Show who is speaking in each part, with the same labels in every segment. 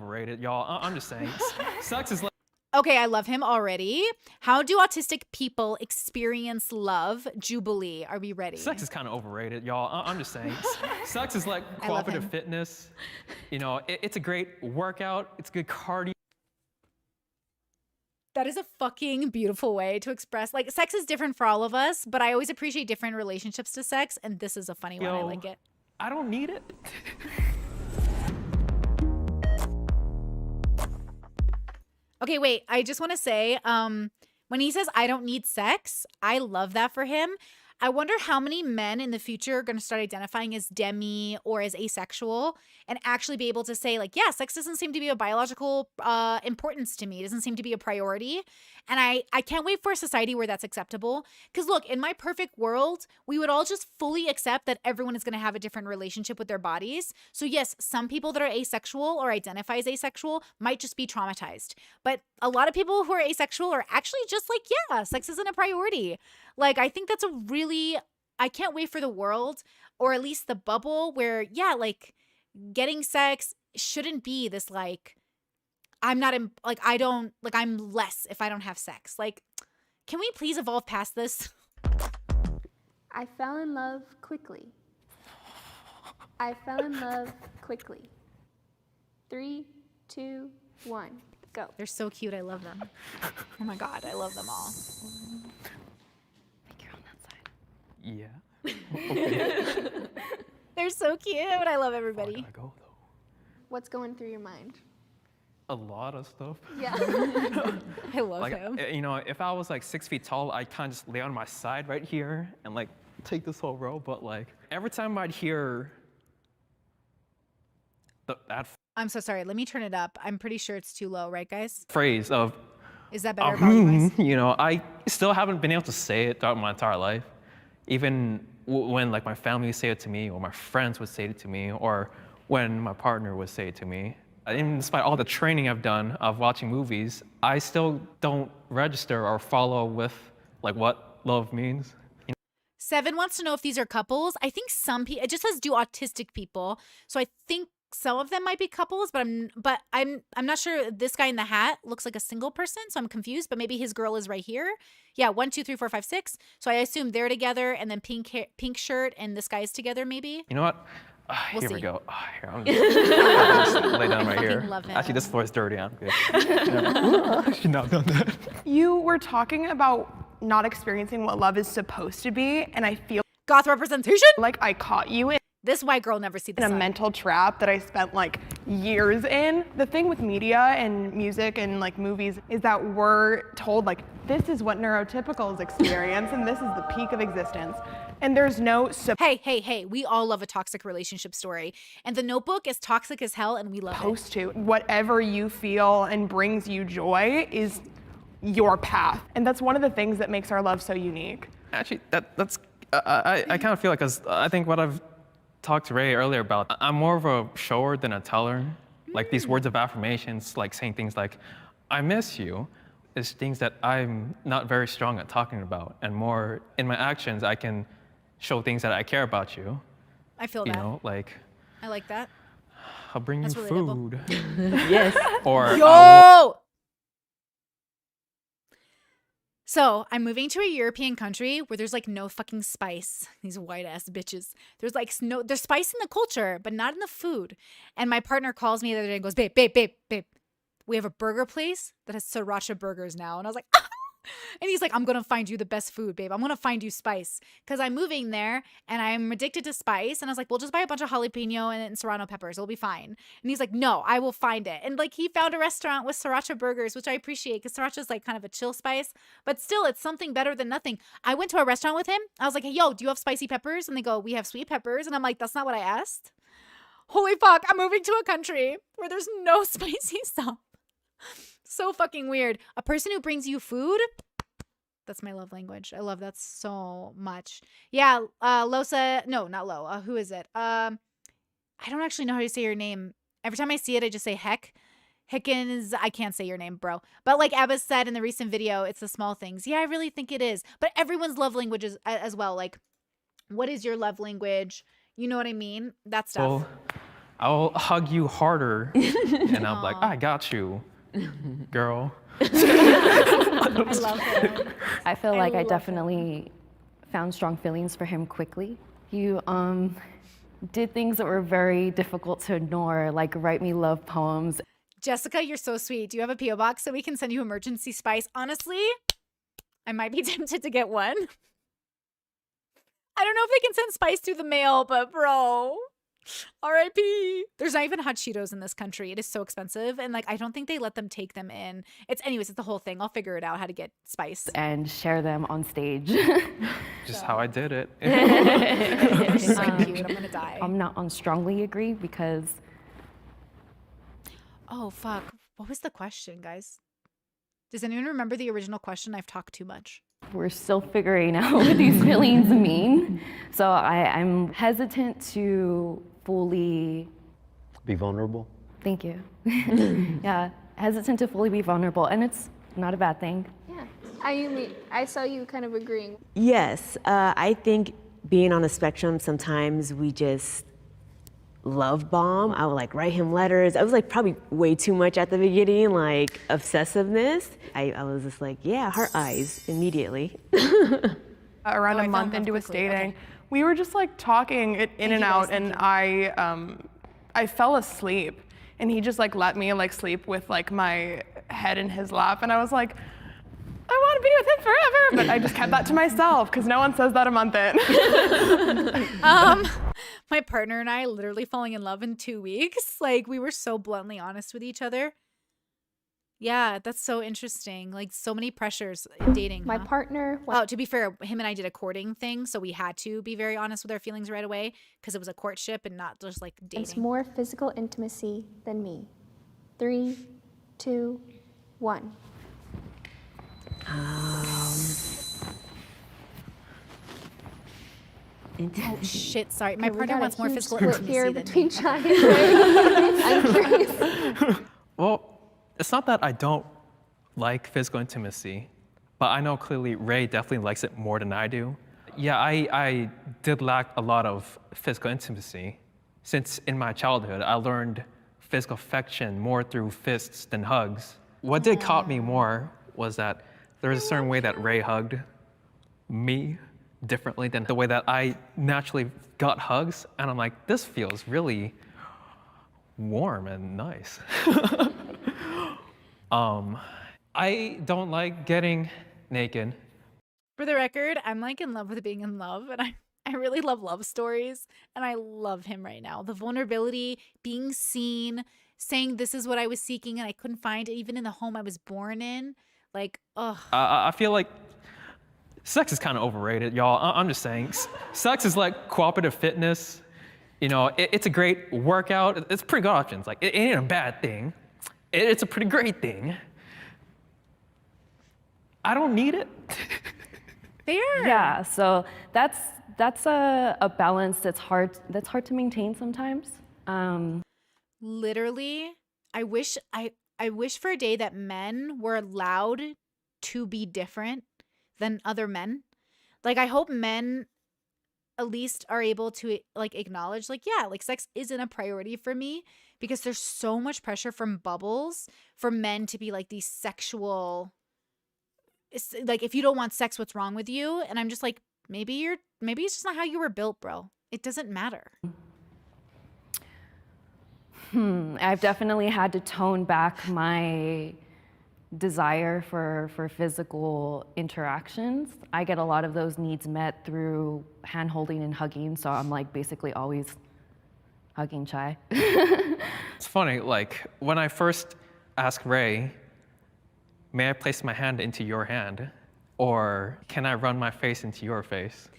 Speaker 1: overrated, y'all. I'm just saying. Sex is like
Speaker 2: Okay, I love him already. How do autistic people experience love? Jubilee, are we ready?
Speaker 1: sex is kind of overrated, y'all. I'm just saying. Sex is like
Speaker 2: I love
Speaker 1: cooperative
Speaker 2: him.
Speaker 1: fitness. You know, it's a great workout. It's good cardio.
Speaker 2: That is a fucking beautiful way to express. Like, sex is different for all of us, but I always appreciate different relationships to sex, and this is a funny one. I like it.
Speaker 1: I don't need it.
Speaker 2: Okay, wait. I just want to say, when he says I don't need sex, I love that for him. I wonder how many men in the future are going to start identifying as demi or as asexual and actually be able to say, like, yeah, sex doesn't seem to be a biological importance to me. It doesn't seem to be a priority. And I can't wait for a society where that's acceptable. Because look, in my perfect world, we would all just fully accept that everyone is going to have a different relationship with their bodies. So yes, some people that are asexual or identify as asexual might just be traumatized. But a lot of people who are asexual are actually just like, yeah, sex isn't a priority. Like, I think that's a really, I can't wait for the world, or at least the bubble where, yeah, like getting sex shouldn't be this like, I'm not, like, I don't, like, I'm less if I don't have sex. Like, can we please evolve past this?
Speaker 3: I fell in love quickly. I fell in love quickly. 3, 2, 1, go.
Speaker 2: They're so cute. I love them. Oh my God, I love them all.
Speaker 3: I think you're on that side.
Speaker 1: Yeah.
Speaker 2: They're so cute. I love
Speaker 1: I
Speaker 2: everybody.
Speaker 1: gotta go though.
Speaker 3: What's going through your mind?
Speaker 1: A lot of stuff.
Speaker 3: Yeah.
Speaker 2: I love
Speaker 1: Like,
Speaker 2: him.
Speaker 1: you know, if I was like 6 feet tall, I'd kind of just lay on my side right here and like take this whole row. But like every time I'd hear that
Speaker 2: I'm so sorry. Let me turn it up. I'm pretty sure it's too low, right, guys?
Speaker 1: phrase of,
Speaker 2: Is that better volume-wise?
Speaker 1: you know, I still haven't been able to say it throughout my entire life. Even when like my family would say it to me, or my friends would say it to me, or when my partner would say it to me. And despite all the training I've done of watching movies, I still don't register or follow with like what love means.
Speaker 2: Seven wants to know if these are couples. I think some people, it just says do autistic people. So I think some of them might be couples, but I'm not sure. This guy in the hat looks like a single person, so I'm confused, but maybe his girl is right here. Yeah, 1, 2, 3, 4, 5, 6. So I assume they're together, and then pink shirt, and this guy's together maybe.
Speaker 1: You know what?
Speaker 2: We'll
Speaker 1: Here
Speaker 2: see.
Speaker 1: we go. Here, I'm just lay down right
Speaker 2: fucking
Speaker 1: here.
Speaker 2: love him.
Speaker 1: Actually, this floor is dirty. I'm good. I should not have done that.
Speaker 4: You were talking about not experiencing what love is supposed to be, and I feel
Speaker 2: Goth representation.
Speaker 4: like I caught you in
Speaker 2: This white girl never see the
Speaker 4: a
Speaker 2: sun.
Speaker 4: mental trap that I spent like years in. The thing with media and music and like movies is that we're told like this is what neurotypicals experience and this is the peak of existence. And there's no
Speaker 2: Hey, we all love a toxic relationship story. And The Notebook is toxic as hell, and we love it.
Speaker 4: supposed to. Whatever you feel and brings you joy is your path. And that's one of the things that makes our love so unique.
Speaker 1: Actually, that's I kind of feel like, 'cause I think what I've talked to Ray earlier about, I'm more of a shower than a teller. Like these words of affirmations, like saying things like, I miss you, is things that I'm not very strong at talking about. And more in my actions, I can show things that I care about you.
Speaker 2: I feel
Speaker 1: You
Speaker 2: that.
Speaker 1: know, like,
Speaker 2: I like that.
Speaker 1: I'll bring
Speaker 2: That's
Speaker 1: you
Speaker 2: relatable.
Speaker 1: food.
Speaker 5: Yes.
Speaker 1: Or I will
Speaker 2: Yo! So I'm moving to a European country where there's like no fucking spice. These white ass bitches. There's like there's spice in the culture, but not in the food. And my partner calls me the other day and goes, babe. We have a burger place that has sriracha burgers now. And I was like, and he's like, I'm going to find you the best food, babe. I'm going to find you spice. Because I'm moving there and I'm addicted to spice. And I was like, well, just buy a bunch of jalapeno and serrano peppers. It'll be fine. And he's like, no, I will find it. And like he found a restaurant with sriracha burgers, which I appreciate because sriracha is like kind of a chill spice. But still, it's something better than nothing. I went to a restaurant with him. I was like, hey, yo, do you have spicy peppers? And they go, we have sweet peppers. And I'm like, that's not what I asked. Holy fuck, I'm moving to a country where there's no spicy stuff. So fucking weird. A person who brings you food, that's my love language. I love that so much. Yeah, Losa, no, not Lo. Who is it? I don't actually know how to say your name. Every time I see it, I just say heck. Hickens, I can't say your name, bro. But like Abba said in the recent video, it's the small things. Yeah, I really think it is. But everyone's love language is as well. Like, what is your love language? You know what I mean? That stuff.
Speaker 1: Well, I'll hug you harder. And I'm like, I got you, girl.
Speaker 2: I love it.
Speaker 5: I feel like I
Speaker 3: love it.
Speaker 5: definitely found strong feelings for him quickly. You did things that were very difficult to ignore, like write me love poems.
Speaker 2: Jessica, you're so sweet. Do you have a P.O. box so we can send you emergency spice? Honestly, I might be tempted to get one. I don't know if they can send spice through the mail, but bro, R.I.P. There's not even hot Cheetos in this country. It is so expensive. And like, I don't think they let them take them in. Anyways, it's the whole thing. I'll figure it out how to get spice.
Speaker 5: And share them on stage.
Speaker 1: Just how I did it.
Speaker 2: You're so cute. I'm going to die.
Speaker 5: I'm not on strongly agree because
Speaker 2: Oh, fuck. What was the question, guys? Does anyone remember the original question? I've talked too much.
Speaker 5: we're still figuring out what these feelings mean. So I'm hesitant to fully,
Speaker 6: Be vulnerable.
Speaker 5: thank you. Yeah, hesitant to fully be vulnerable, and it's not a bad thing.
Speaker 3: Yeah. Ayumi, I saw you kind of agreeing.
Speaker 7: Yes, I think being on the spectrum, sometimes we just love bomb. I would like write him letters. I was like probably way too much at the beginning, like obsessiveness. I was just like, yeah, heart eyes immediately.
Speaker 4: Around
Speaker 2: I
Speaker 4: a
Speaker 2: fell
Speaker 4: month
Speaker 2: in
Speaker 4: into
Speaker 2: love
Speaker 4: us
Speaker 2: quickly.
Speaker 4: dating,
Speaker 2: Okay.
Speaker 4: we were just like talking it in and
Speaker 2: you,
Speaker 4: out,
Speaker 2: guys.
Speaker 4: and
Speaker 2: Thank
Speaker 4: I fell asleep, and he just like let me like sleep with like my head in his lap, and I was like, I want to be with him forever, but I just kept that to myself because no one says that a month in.
Speaker 2: My partner and I literally falling in love in 2 weeks. Like, we were so bluntly honest with each other. Yeah, that's so interesting. Like, so many pressures dating.
Speaker 3: My
Speaker 2: huh?
Speaker 3: partner,
Speaker 2: Oh, to be fair, him and I did a courting thing, so we had to be very honest with our feelings right away because it was a courtship and not just like
Speaker 3: wants
Speaker 2: dating.
Speaker 3: more physical intimacy than me. 3, 2, 1.
Speaker 2: Oh shit! Sorry, my
Speaker 3: Okay, we
Speaker 2: partner
Speaker 3: got a
Speaker 2: wants more
Speaker 3: huge
Speaker 2: physical
Speaker 3: split
Speaker 2: intimacy
Speaker 3: here
Speaker 2: than
Speaker 3: between
Speaker 2: me.
Speaker 3: Chai and Ray. I'm curious.
Speaker 1: Well, it's not that I don't like physical intimacy, but I know clearly Ray definitely likes it more than I do. Yeah, I did lack a lot of physical intimacy. Since in my childhood, I learned physical affection more through fists than hugs. What did caught me more was that there was a certain way that Ray hugged me differently than the way that I naturally got hugs. And I'm like, this feels really warm and nice. I don't like getting naked.
Speaker 2: For the record, I'm like in love with being in love, and I really love love stories, and I love him right now. The vulnerability, being seen, saying this is what I was seeking and I couldn't find it even in the home I was born in. Like, ugh.
Speaker 1: I feel like sex is kind of overrated, y'all. I'm just saying. Sex is like cooperative fitness. You know, it's a great workout. It's pretty good options. Like, it ain't a bad thing. It's a pretty great thing. I don't need it.
Speaker 2: Fair.
Speaker 5: Yeah, so that's a balance that's hard to maintain sometimes.
Speaker 2: Literally, I wish for a day that men were allowed to be different than other men. Like, I hope men at least are able to like acknowledge like, yeah, like sex isn't a priority for me, because there's so much pressure from bubbles for men to be like these sexual, it's like, if you don't want sex, what's wrong with you? And I'm just like, maybe it's just not how you were built, bro. It doesn't matter.
Speaker 5: I've definitely had to tone back my desire for physical interactions. I get a lot of those needs met through hand holding and hugging, so I'm like basically always hugging Chai.
Speaker 1: It's funny, like, when I first asked Ray, may I place my hand into your hand? Or can I run my face into your face?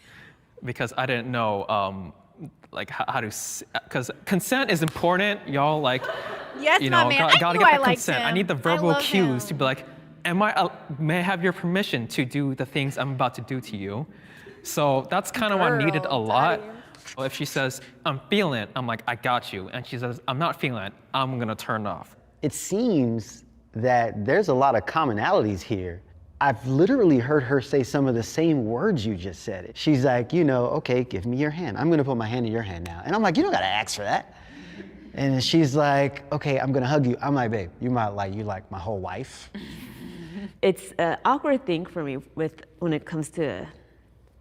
Speaker 1: Because I didn't know, like, how to, because consent is important, y'all, like,
Speaker 2: Yes,
Speaker 1: you
Speaker 2: my
Speaker 1: know,
Speaker 2: man. I
Speaker 1: gotta
Speaker 2: knew
Speaker 1: get
Speaker 2: I
Speaker 1: the
Speaker 2: liked
Speaker 1: consent.
Speaker 2: him.
Speaker 1: I need the
Speaker 2: I
Speaker 1: verbal
Speaker 2: love
Speaker 1: cues
Speaker 2: him.
Speaker 1: to be like, may I have your permission to do the things I'm about to do to you? So that's kind of what I needed a
Speaker 2: Girl,
Speaker 1: lot.
Speaker 2: daddy.
Speaker 1: Well, if she says, I'm feeling it, I'm like, I got you. And she says, I'm not feeling it, I'm gonna turn off.
Speaker 6: It seems that there's a lot of commonalities here. I've literally heard her say some of the same words you just said. She's like, you know, okay, give me your hand. I'm gonna put my hand in your hand now. And I'm like, you don't gotta ask for that. And then she's like, okay, I'm gonna hug you. I'm like, babe, you like my whole wife.
Speaker 7: It's an awkward thing for me when it comes to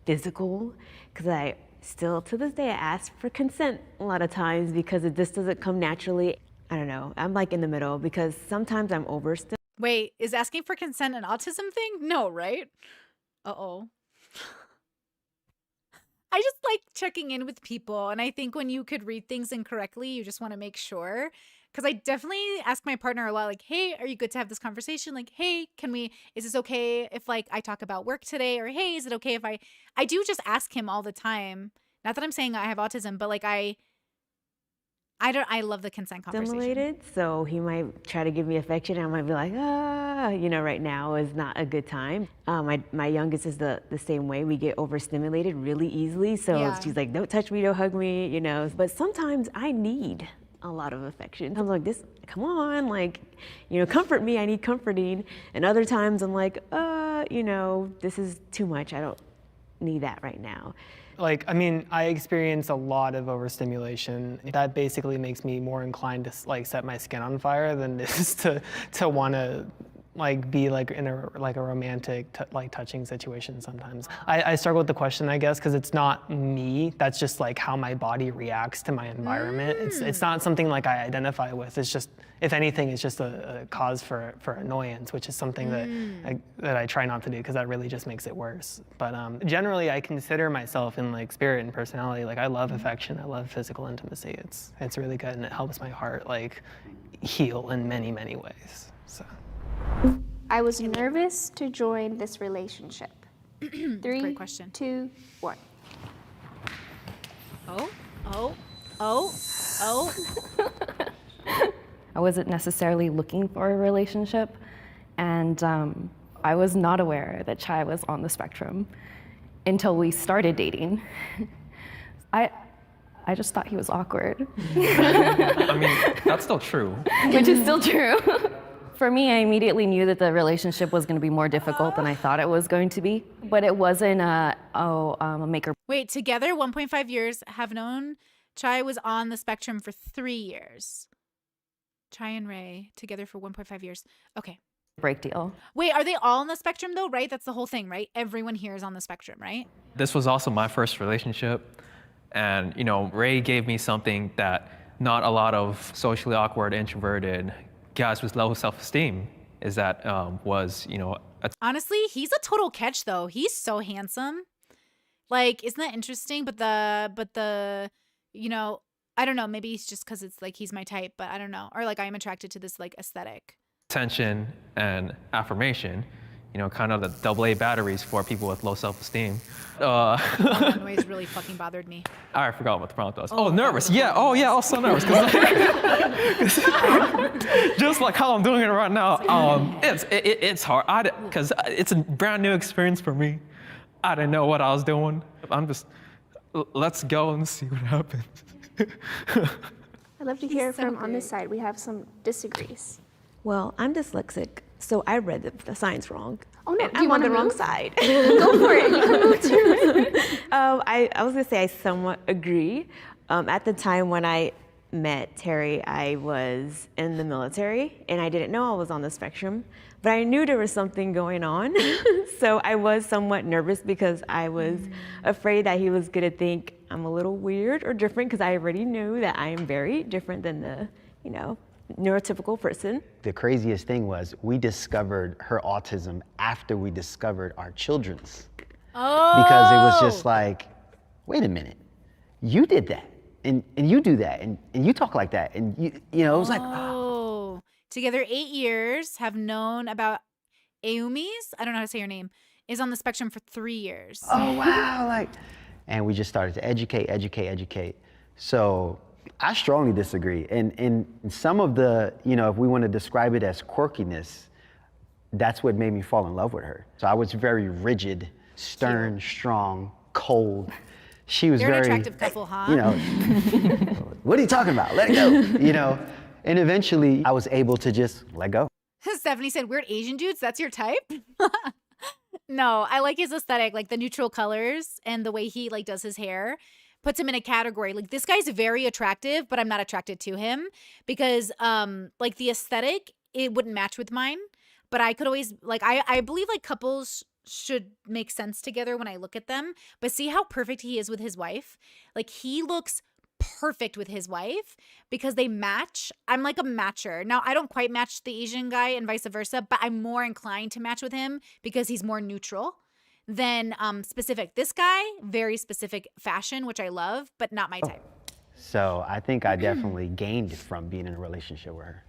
Speaker 7: physical, because I still, to this day, I ask for consent a lot of times because it just doesn't come naturally. I don't know, I'm like in the middle because sometimes I'm overstimulated.
Speaker 2: Wait, is asking for consent an autism thing? No, right? Uh-oh. I just like checking in with people. And I think when you could read things incorrectly, you just want to make sure. Because I definitely ask my partner a lot, like, hey, are you good to have this conversation? Like, hey, is this okay if like I talk about work today? Or hey, is it okay if I do just ask him all the time. Not that I'm saying I have autism, but like I love the consent conversation.
Speaker 7: So he might try to give me affection and I might be like, right now is not a good time. My youngest is the same way. We get overstimulated really easily. So
Speaker 2: Yeah.
Speaker 7: she's like, don't touch me, don't hug me, But sometimes I need a lot of affection. I'm like, come on, comfort me, I need comforting. And other times I'm like, this is too much, I don't need that right now.
Speaker 8: I experience a lot of overstimulation. That basically makes me more inclined to set my skin on fire than it is to want to be in a romantic touching situation sometimes. I struggle with the question, I guess, because it's not me. That's just how my body reacts to my environment. It's not something I identify with. It's just, if anything, it's just a cause for annoyance, which is something that I try not to do because that really just makes it worse. But generally, I consider myself in spirit and personality. I love affection. I love physical intimacy. It's really good and it helps my heart heal in many, many ways. So.
Speaker 3: I was nervous to join this relationship. 3,
Speaker 2: Great question.
Speaker 3: 2, 1.
Speaker 2: Oh.
Speaker 5: I wasn't necessarily looking for a relationship, and I was not aware that Chai was on the spectrum until we started dating. I just thought he was awkward.
Speaker 1: I mean, that's still true.
Speaker 5: Which is still true. For me, I immediately knew that the relationship was going to be more difficult than I thought it was going to be. But it wasn't a make or
Speaker 2: Wait, together 1.5 years, have known Chai was on the spectrum for 3 years. Chai and Ray together for 1.5 years. Okay.
Speaker 5: break deal.
Speaker 2: Wait, are they all on the spectrum though, right? That's the whole thing, right? Everyone here is on the spectrum, right?
Speaker 1: This was also my first relationship. And, Ray gave me something that not a lot of socially awkward, introverted guys with low self-esteem is that
Speaker 2: Honestly, he's a total catch though. He's so handsome. Isn't that interesting? But the I don't know, maybe it's just because it's he's my type, but I don't know. Or I am attracted to this aesthetic.
Speaker 1: attention and affirmation, kind of the AA batteries for people with low self-esteem.
Speaker 2: That noise really fucking bothered me.
Speaker 1: I forgot what the prompt was. Oh, nervous. Yeah. Oh, yeah. Also nervous. Cause just like how I'm doing it right now. It's hard. Because it's a brand new experience for me. I didn't know what I was doing. I'm just, let's go and see what happens.
Speaker 3: I'd love to hear from on this side. We have some disagrees.
Speaker 7: Well, I'm dyslexic, so I read the signs wrong.
Speaker 3: Oh no,
Speaker 7: And
Speaker 3: do
Speaker 7: I'm
Speaker 3: you
Speaker 7: on
Speaker 3: want
Speaker 7: the
Speaker 3: to
Speaker 7: wrong
Speaker 3: move?
Speaker 7: side.
Speaker 3: Go for it. You can move too.
Speaker 7: I was gonna say I somewhat agree. At the time when I met Terry, I was in the military, and I didn't know I was on the spectrum, but I knew there was something going on. So I was somewhat nervous because I was afraid that he was gonna think I'm a little weird or different, because I already knew that I am very different than the, neurotypical person.
Speaker 6: The craziest thing was we discovered her autism after we discovered our children's.
Speaker 2: Oh.
Speaker 6: Because it was just wait a minute, you did that, and you do that, and you talk like that, and it was
Speaker 2: Oh. Together 8 years, have known about Ayumi's, I don't know how to say your name, is on the spectrum for 3 years.
Speaker 6: oh wow, and we just started to educate. So I strongly disagree. And some of the, if we want to describe it as quirkiness, that's what made me fall in love with her. So I was very rigid, stern, strong, cold. She was
Speaker 2: They're an
Speaker 6: very,
Speaker 2: attractive couple, huh?
Speaker 6: What are you talking about? Let it go, And eventually I was able to just let go.
Speaker 2: Stephanie said, weird Asian dudes, that's your type? No, I like his aesthetic, the neutral colors and the way he does his hair. puts him in a category. Like this guy's very attractive, but I'm not attracted to him because like the aesthetic, it wouldn't match with mine. But I could always like I believe like couples should make sense together when I look at them. But see how perfect he is with his wife? Like he looks perfect with his wife because they match. I'm like a matcher. Now, I don't quite match the Asian guy and vice versa, but I'm more inclined to match with him because he's more neutral than specific. This guy, very specific fashion, which I love, but not my type.
Speaker 6: So I think I definitely gained from being in a relationship with her.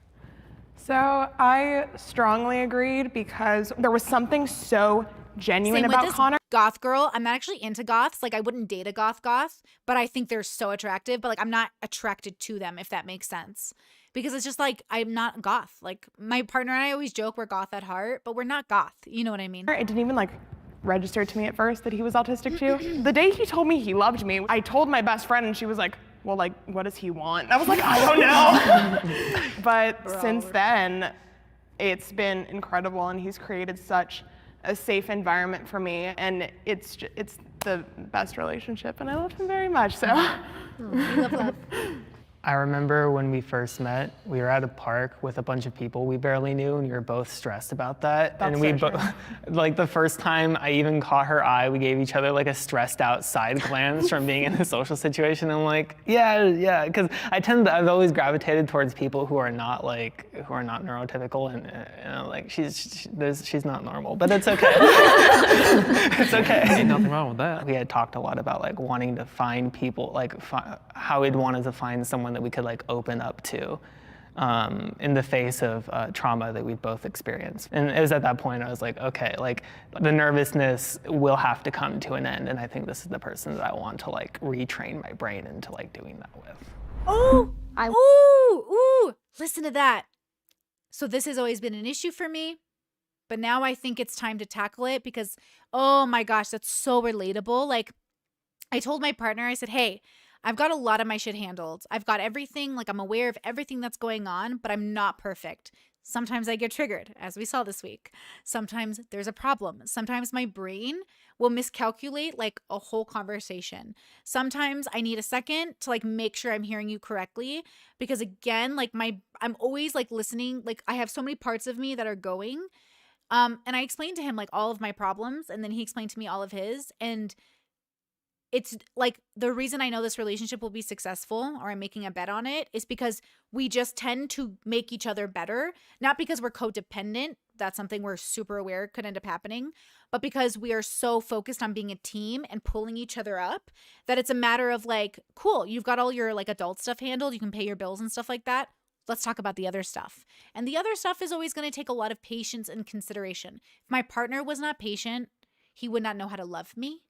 Speaker 4: So I strongly agreed because there was something so genuine
Speaker 2: Same with
Speaker 4: about
Speaker 2: this
Speaker 4: Connor.
Speaker 2: goth girl. I'm not actually into goths. Like I wouldn't date a goth, but I think they're so attractive. But like I'm not attracted to them, if that makes sense. Because it's just like I'm not goth. Like my partner and I always joke we're goth at heart, but we're not goth. You know what I mean?
Speaker 4: It didn't even like register to me at first that he was autistic too. The day he told me he loved me, I told my best friend and she was like, well, like, what does he want? And I was like, I don't know. But since then, it's been incredible and he's created such a safe environment for me, and it's the best relationship, and I love him very much. So,
Speaker 2: Love.
Speaker 8: I remember when we first met, we were at a park with a bunch of people we barely knew, and we were both stressed about that.
Speaker 4: That's
Speaker 8: and we
Speaker 4: so true.
Speaker 8: like the first time I even caught her eye, we gave each other like a stressed out side glance from being in a social situation. I'm like, yeah, because I've always gravitated towards people who are not neurotypical, and like she's not normal, but it's okay. It's okay.
Speaker 1: Ain't nothing wrong with that.
Speaker 8: We had talked a lot about like wanting to find people, like how we'd wanted to find someone that we could like open up to in the face of trauma that we'd both experienced. And it was at that point I was like, okay, like the nervousness will have to come to an end, and I think this is the person that I want to like retrain my brain into like doing that with.
Speaker 2: Oh, ooh, listen to that. So this has always been an issue for me, but now I think it's time to tackle it because, oh my gosh, that's so relatable. Like I told my partner, I said, hey, I've got a lot of my shit handled. I've got everything, like I'm aware of everything that's going on, but I'm not perfect. Sometimes I get triggered, as we saw this week. Sometimes there's a problem. Sometimes my brain will miscalculate like a whole conversation. Sometimes I need a second to like make sure I'm hearing you correctly because again, like I'm always like listening. Like I have so many parts of me that are going. And I explained to him like all of my problems, and then he explained to me all of his, and it's like the reason I know this relationship will be successful, or I'm making a bet on it, is because we just tend to make each other better. Not because we're codependent. That's something we're super aware could end up happening, but because we are so focused on being a team and pulling each other up that it's a matter of like, cool, you've got all your like adult stuff handled. You can pay your bills and stuff like that. Let's talk about the other stuff. And the other stuff is always going to take a lot of patience and consideration. If my partner was not patient, he would not know how to love me.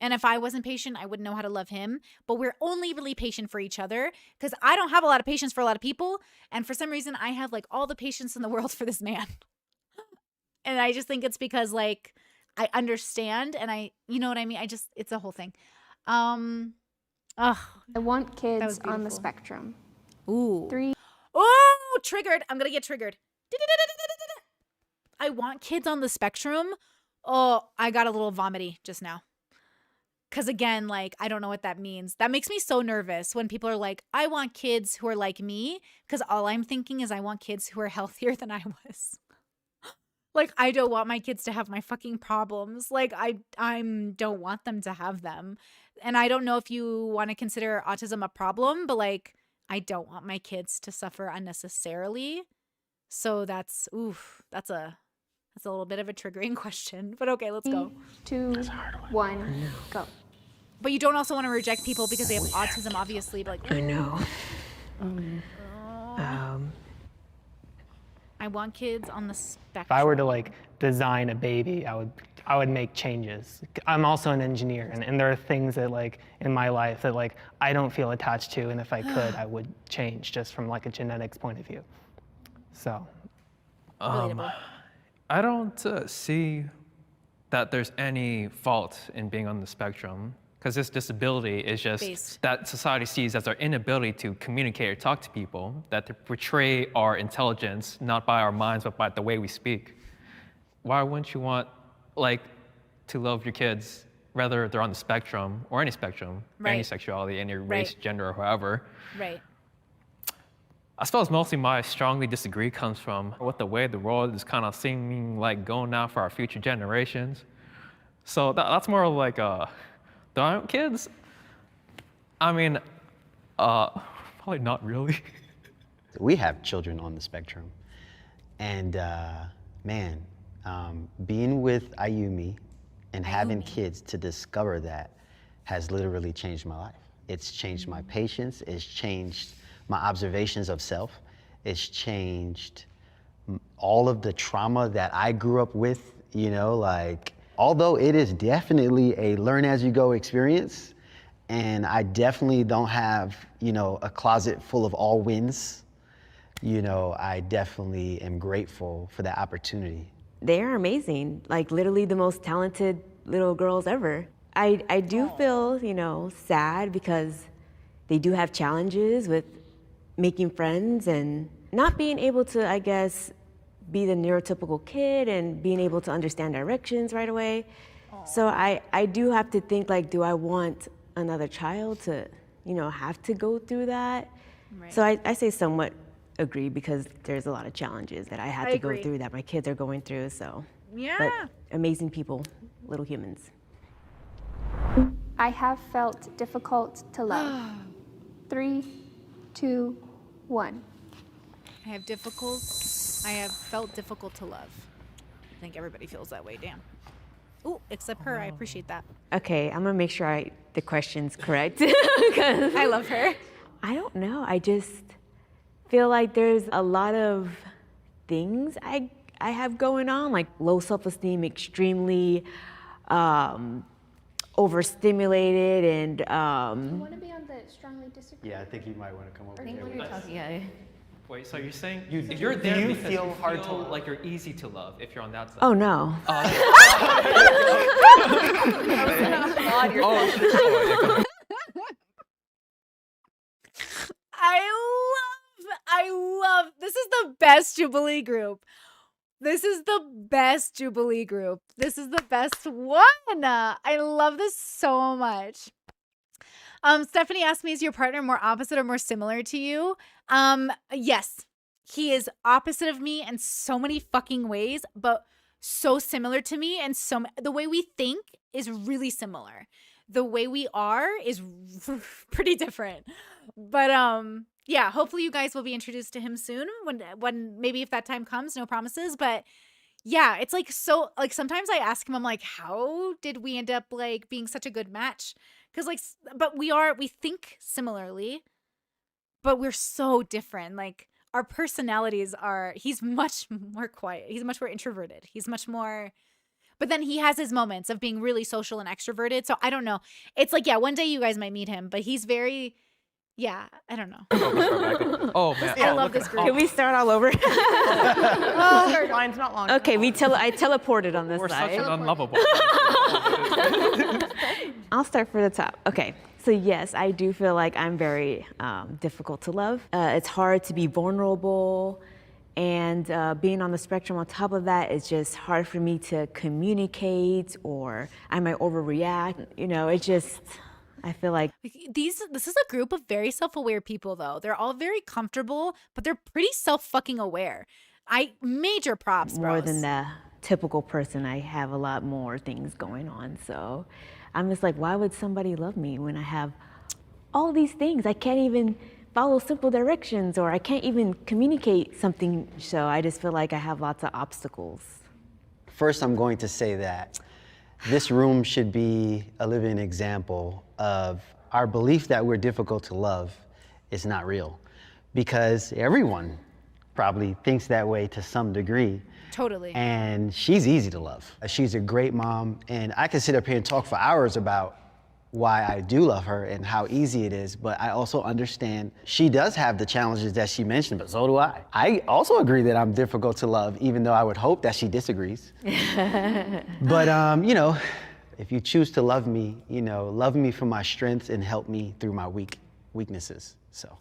Speaker 2: And if I wasn't patient, I wouldn't know how to love him. But we're only really patient for each other because I don't have a lot of patience for a lot of people. And for some reason, I have like all the patience in the world for this man. And I just think it's because like I understand and you know what I mean? It's a whole thing.
Speaker 3: I want kids
Speaker 2: was
Speaker 3: on the
Speaker 2: beautiful.
Speaker 3: spectrum.
Speaker 2: Ooh.
Speaker 3: 3.
Speaker 2: Oh, triggered. I'm going to get triggered. I want kids on the spectrum. Oh, I got a little vomity just now. Because again, like, I don't know what that means. That makes me so nervous when people are like, I want kids who are like me. Because all I'm thinking is I want kids who are healthier than I was. Like, I don't want my kids to have my fucking problems. Like, I don't want them to have them. And I don't know if you want to consider autism a problem, but like, I don't want my kids to suffer unnecessarily. So that's a little bit of a triggering question. But okay, let's go.
Speaker 3: 2, 1, go.
Speaker 2: But you don't also want to reject people because they have autism, obviously. But like,
Speaker 7: I know.
Speaker 2: I want kids on the spectrum.
Speaker 8: If I were to like design a baby, I would make changes. I'm also an engineer, and there are things that like in my life that like I don't feel attached to, and if I could, I would change just from like a genetics point of view. So.
Speaker 2: Relatable.
Speaker 1: I don't see that there's any fault in being on the spectrum, because this disability is just
Speaker 2: Based.
Speaker 1: that society sees as our inability to communicate or talk to people, that to portray our intelligence, not by our minds, but by the way we speak. Why wouldn't you want, like, to love your kids whether they're on the spectrum or any spectrum, any
Speaker 2: Right.
Speaker 1: sexuality, any
Speaker 2: Right.
Speaker 1: race, gender, or however.
Speaker 2: Right.
Speaker 1: I suppose mostly my strongly disagree comes from what the way the world is kind of seeming like going now for our future generations. So that's more like, don't kids? I mean, probably not really.
Speaker 6: We have children on the spectrum. And man, being with Ayumi and having kids to discover that has literally changed my life. It's changed my patience, it's changed my observations of self, it's changed all of the trauma that I grew up with, you know, like, although it is definitely a learn as you go experience, and I definitely don't have, you know, a closet full of all wins, you know, I definitely am grateful for that opportunity.
Speaker 7: They're amazing, like literally the most talented little girls ever. I do feel, you know, sad because they do have challenges with making friends and not being able to, I guess, be the neurotypical kid and being able to understand directions right away. So I do have to think, like, do I want another child to, you know, have to go through that?
Speaker 2: Right.
Speaker 7: So I say somewhat agree because there's a lot of challenges that I had to
Speaker 2: agree.
Speaker 7: go through that my kids are going through, so.
Speaker 2: Yeah.
Speaker 7: But amazing people, little humans.
Speaker 3: I have felt difficult to love. 3, 2, 1.
Speaker 2: I have felt difficult to love. I think everybody feels that way, damn. Ooh, except her, I appreciate that.
Speaker 7: Okay, I'm gonna make sure the question's correct. because
Speaker 2: I love her.
Speaker 7: I don't know, I just feel like there's a lot of things I have going on, like low self-esteem, extremely overstimulated, and
Speaker 3: You want to be on the strongly disagree?
Speaker 6: Yeah, I think you might want to come over here.
Speaker 5: Yeah.
Speaker 1: Wait, so you're saying
Speaker 8: You-
Speaker 1: if you're
Speaker 8: do
Speaker 1: there
Speaker 8: you
Speaker 1: because
Speaker 8: feel
Speaker 1: you
Speaker 8: hard to
Speaker 1: feel
Speaker 8: love?
Speaker 1: like you're easy to love if you're on that side?
Speaker 7: oh no.
Speaker 2: I love, this is the best Jubilee group. This is the best Jubilee group. This is the best one. I love this so much. Stephanie asked me, is your partner more opposite or more similar to you? Yes, he is opposite of me in so many fucking ways, but so similar to me. And the way we think is really similar. The way we are is pretty different. But yeah, hopefully you guys will be introduced to him soon when maybe if that time comes, no promises, but yeah, it's like so like sometimes I ask him, I'm like, how did we end up like being such a good match? Cuz like but we think similarly, but we're so different. Like our personalities he's much more quiet. He's much more introverted. He's much more, but then he has his moments of being really social and extroverted. So I don't know. It's like, yeah, one day you guys might meet him, but he's very, yeah, I don't know.
Speaker 1: Oh man,
Speaker 2: I love this group.
Speaker 7: Can we start all over?
Speaker 4: Line's not long.
Speaker 7: Okay, I teleported on this
Speaker 1: we're such
Speaker 7: side.
Speaker 1: an unlovable.
Speaker 7: I'll start for the top. Okay, so yes, I do feel like I'm very difficult to love. It's hard to be vulnerable, and being on the spectrum on top of that, it's just hard for me to communicate, or I might overreact. You know, it just, I feel like
Speaker 2: This is a group of very self-aware people though. They're all very comfortable, but they're pretty self-fucking aware. Major props,
Speaker 7: more
Speaker 2: bros.
Speaker 7: than the typical person, I have a lot more things going on. So I'm just like, why would somebody love me when I have all these things? I can't even follow simple directions, or I can't even communicate something. So I just feel like I have lots of obstacles.
Speaker 6: First, I'm going to say that this room should be a living example of our belief that we're difficult to love is not real, because everyone probably thinks that way to some degree.
Speaker 2: Totally.
Speaker 6: And she's easy to love. She's a great mom, and I can sit up here and talk for hours about why I do love her and how easy it is, but I also understand she does have the challenges that she mentioned, but so do I. I also agree that I'm difficult to love, even though I would hope that she disagrees. But you know, if you choose to love me, you know, love me for my strengths and help me through my weaknesses. So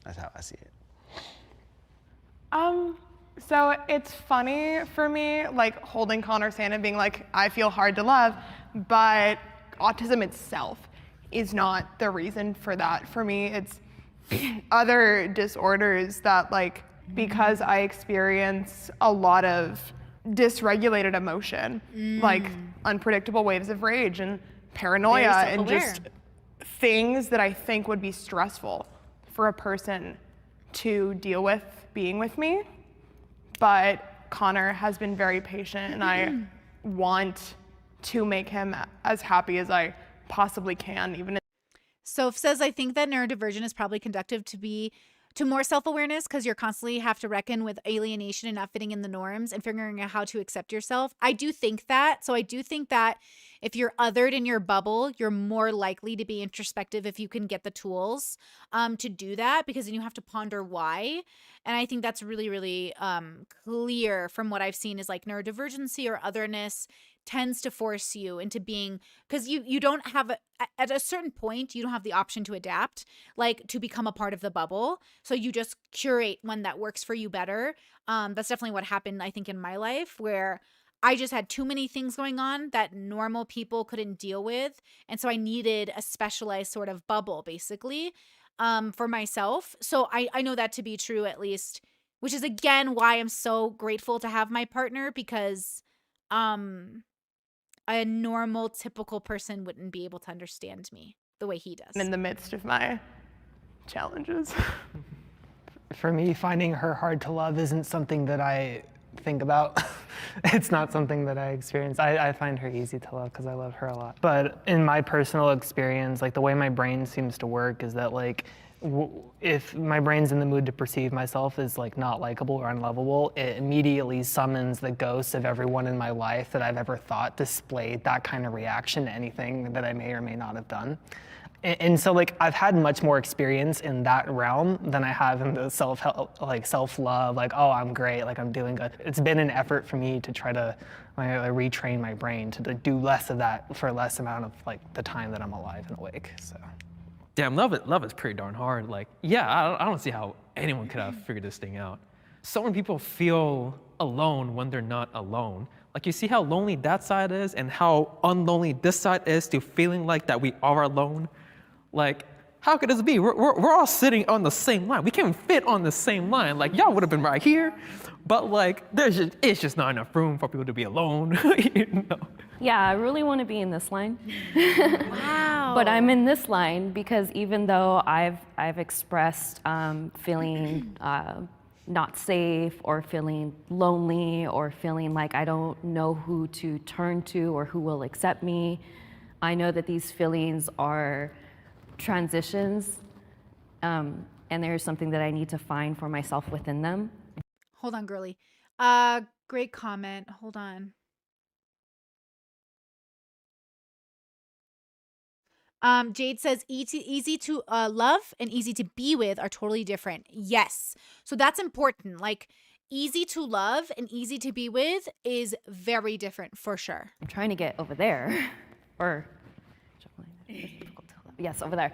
Speaker 6: that's how I see it.
Speaker 4: So it's funny for me, like holding Connor's hand and being like, I feel hard to love, but autism itself is not the reason for that. For me, it's other disorders that, like, because I experience a lot of dysregulated emotion, like unpredictable waves of rage and paranoia and just things that I think would be stressful for a person to deal with being with me. But Connor has been very patient, and I want to make him as happy as I possibly can, even.
Speaker 2: Soph says, I think that neurodivergent is probably conducive to more self-awareness because you're constantly have to reckon with alienation and not fitting in the norms and figuring out how to accept yourself. I do think that. So I do think that if you're othered in your bubble, you're more likely to be introspective if you can get the tools to do that, because then you have to ponder why. And I think that's really, really clear from what I've seen is like neurodivergency or otherness tends to force you into being, because you don't have at a certain point you don't have the option to adapt, like to become a part of the bubble, so you just curate one that works for you better. That's definitely what happened, I think, in my life, where I just had too many things going on that normal people couldn't deal with, and so I needed a specialized sort of bubble basically for myself. So I know that to be true, at least, which is again why I'm so grateful to have my partner, because a normal, typical person wouldn't be able to understand me the way he does.
Speaker 4: In the midst of my challenges.
Speaker 8: For me, finding her hard to love isn't something that I think about. It's not something that I experience. I find her easy to love because I love her a lot. But in my personal experience, like the way my brain seems to work is that like, if my brain's in the mood to perceive myself as like not likable or unlovable, it immediately summons the ghosts of everyone in my life that I've ever thought displayed that kind of reaction to anything that I may or may not have done. And so like I've had much more experience in that realm than I have in the self-help, like self-love, like, oh, I'm great, like I'm doing good. It's been an effort for me to try to retrain my brain to do less of that for less amount of like the time that I'm alive and awake, so.
Speaker 1: Damn, love is pretty darn hard. Like, yeah, I don't see how anyone could have figured this thing out. So many people feel alone when they're not alone. Like, you see how lonely that side is and how unlonely this side is to feeling like that we are alone? Like, how could this be? We're all sitting on the same line. We can't fit on the same line. Like, y'all would have been right here, but like, it's just not enough room for people to be alone, you know?
Speaker 5: Yeah, I really want to be in this line.
Speaker 2: Wow.
Speaker 5: But I'm in this line because even though I've expressed feeling not safe or feeling lonely or feeling like I don't know who to turn to or who will accept me, I know that these feelings are transitions, and there's something that I need to find for myself within them.
Speaker 2: Hold on, girly. Great comment. Hold on. Jade says easy to love and easy to be with are totally different. Yes. So that's important. Like, easy to love and easy to be with is very different for sure.
Speaker 5: I'm trying to get over there, or it's difficult to love. Yes, over there.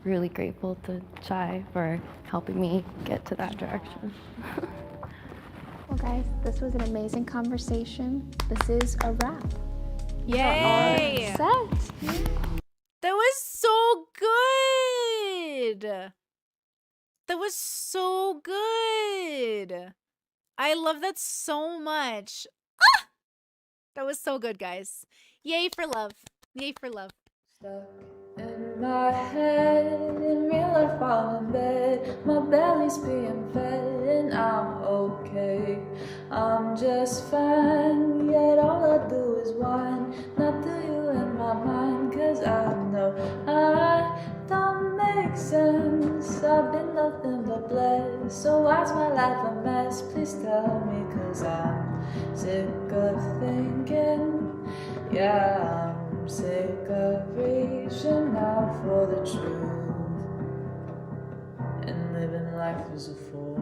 Speaker 5: Really grateful to Chai for helping me get to that direction.
Speaker 3: Well, guys, this was an amazing conversation. This is a wrap.
Speaker 2: Yay!
Speaker 3: Set.
Speaker 2: That was so good. That was so good. I love that so much. Ah! That was so good, guys. Yay for love. Yay for love.
Speaker 9: Stuck in my head, in real life I'm in bed, my belly's being fed and I'm okay, I'm just fine, yet all I do is whine, not to you in my mind, cause I know I don't make sense, I've been nothing but blessed, so why's my life a mess, please tell me, cause I'm sick of thinking, yeah, I'm sick of reaching out for the truth and living life as a fool.